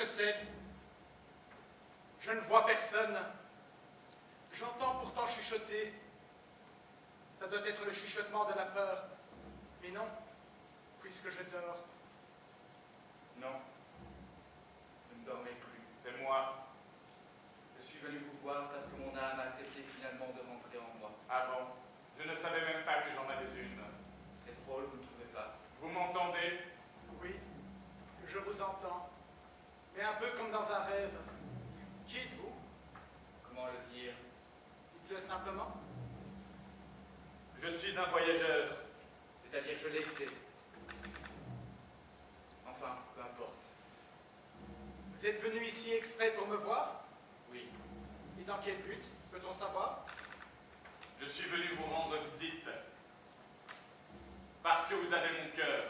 sais. Je ne vois personne. J'entends pourtant chuchoter. Ça doit être le chuchotement de la peur. Mais non, puisque je dors. Non, vous ne dormez plus. C'est moi. Je suis venu vous voir parce que mon âme a accepté finalement de rentrer en moi. Ah bon? Je ne savais même pas que j'en avais une. C'est drôle, vous ne trouvez pas? Vous m'entendez? Oui, je vous entends. Mais un peu comme dans un rêve. Qui êtes-vous? Comment le dire? Dites-le simplement. Je suis un voyageur. C'est-à-dire je l'ai été. Enfin, peu importe. Vous êtes venu ici exprès pour me voir? Oui. Et dans quel but? Peut-on savoir? Je suis venu vous rendre visite. Parce que vous avez mon cœur.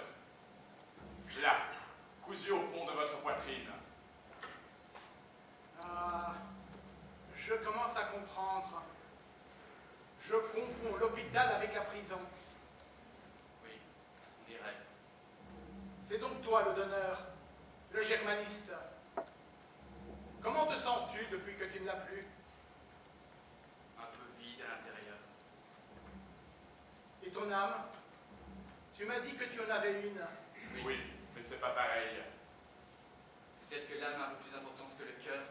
Là, cousu au fond de votre poitrine. Ah, je commence à comprendre. Je confonds l'hôpital avec la prison. Oui, on dirait. C'est donc toi le donneur, le germaniste. Comment te sens-tu depuis que tu ne l'as plus? Un peu vide à l'intérieur. Et ton âme? Tu m'as dit que tu en avais une. Oui, mais c'est pas pareil. Peut-être que l'âme a un peu plus d'importance que le cœur.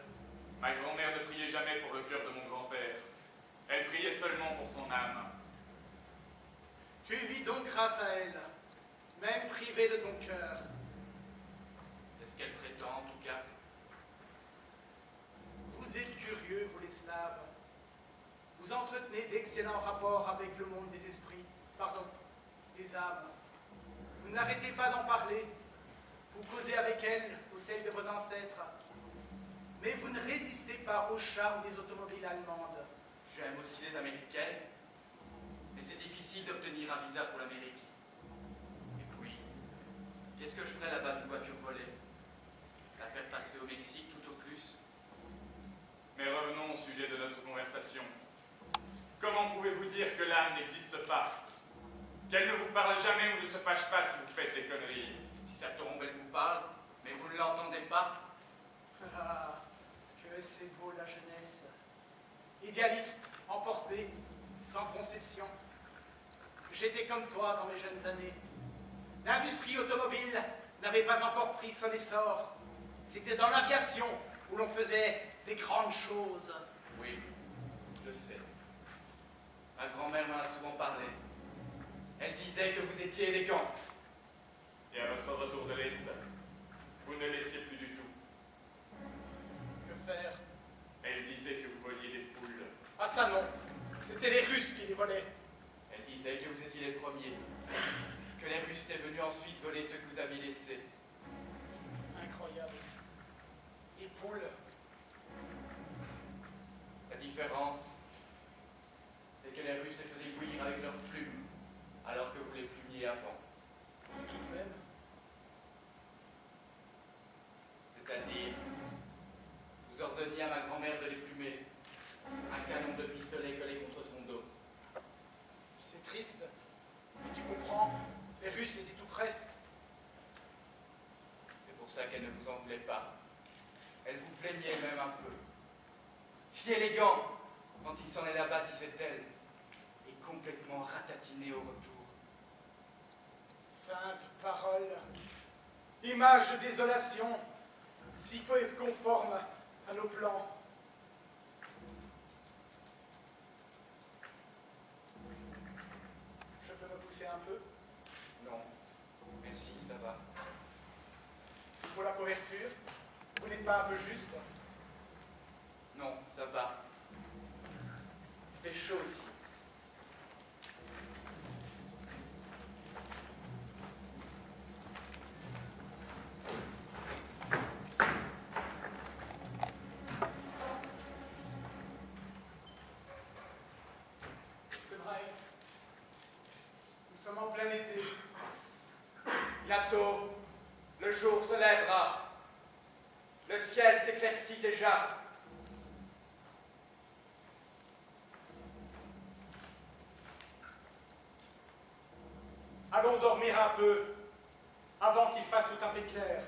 Ma grand-mère ne priait jamais pour le cœur de mon grand-père. Elle priait seulement pour son âme. Tu vis donc grâce à elle, même privé de ton cœur. C'est ce qu'elle prétend, en tout cas. Vous êtes curieux, vous les Slaves. Vous entretenez d'excellents rapports avec le monde des esprits, pardon, des âmes. Vous n'arrêtez pas d'en parler. Vous causez avec elles ou celles de vos ancêtres. Mais vous ne résistez pas au charme des automobiles allemandes. J'aime aussi les américaines, mais c'est difficile d'obtenir un visa pour l'Amérique. Et puis, qu'est-ce que je ferais là-bas d'une voiture volée? La faire passer au Mexique tout au plus? Mais revenons au sujet de notre conversation. Comment pouvez-vous dire que l'âme n'existe pas? Qu'elle ne vous parle jamais ou ne se fâche pas si vous faites des conneries? Si ça tombe, elle vous parle, mais vous ne l'entendez pas. Ah, que c'est beau la jeunesse. Idéaliste, emporté, sans concession. J'étais comme toi dans mes jeunes années. L'industrie automobile n'avait pas encore pris son essor. C'était dans l'aviation où l'on faisait des grandes choses. Oui, je sais. Ma grand-mère m'en a souvent parlé. Elle disait que vous étiez élégant. Et à votre retour de l'Est, vous ne l'étiez plus du tout. Que faire? Elle disait que vous voliez des poules. Ah ça non, c'était les Russes qui les volaient. Elle disait que vous étiez les premiers. Que les Russes étaient venus ensuite voler ce que vous aviez laissé. Incroyable. Les poules. La différence, c'est que les Russes les faisaient bouillir avec leurs plumes, alors que vous les plumiez avant. Tout de même. C'est-à-dire, vous ordonniez à ma grand-mère de les plumer, un canon de pistolet collé contre son dos. C'est triste. Mais tu comprends, les Russes étaient tout près. C'est pour ça qu'elle ne vous en voulait pas. Elle vous plaignait même un peu. Si élégant, quand il s'en est là-bas, disait-elle, et complètement ratatiné au retour. Sainte parole. Image de désolation, si peu conforme à nos plans. Je peux me pousser un peu? Non, merci, ça va. Pour la couverture, vous n'êtes pas un peu juste? Non, ça va. Il fait chaud ici. C'est vrai. Nous sommes en plein été. Bientôt, le jour se lèvera. Le ciel s'éclaircit déjà. Allons dormir un peu, avant qu'il fasse tout à fait clair.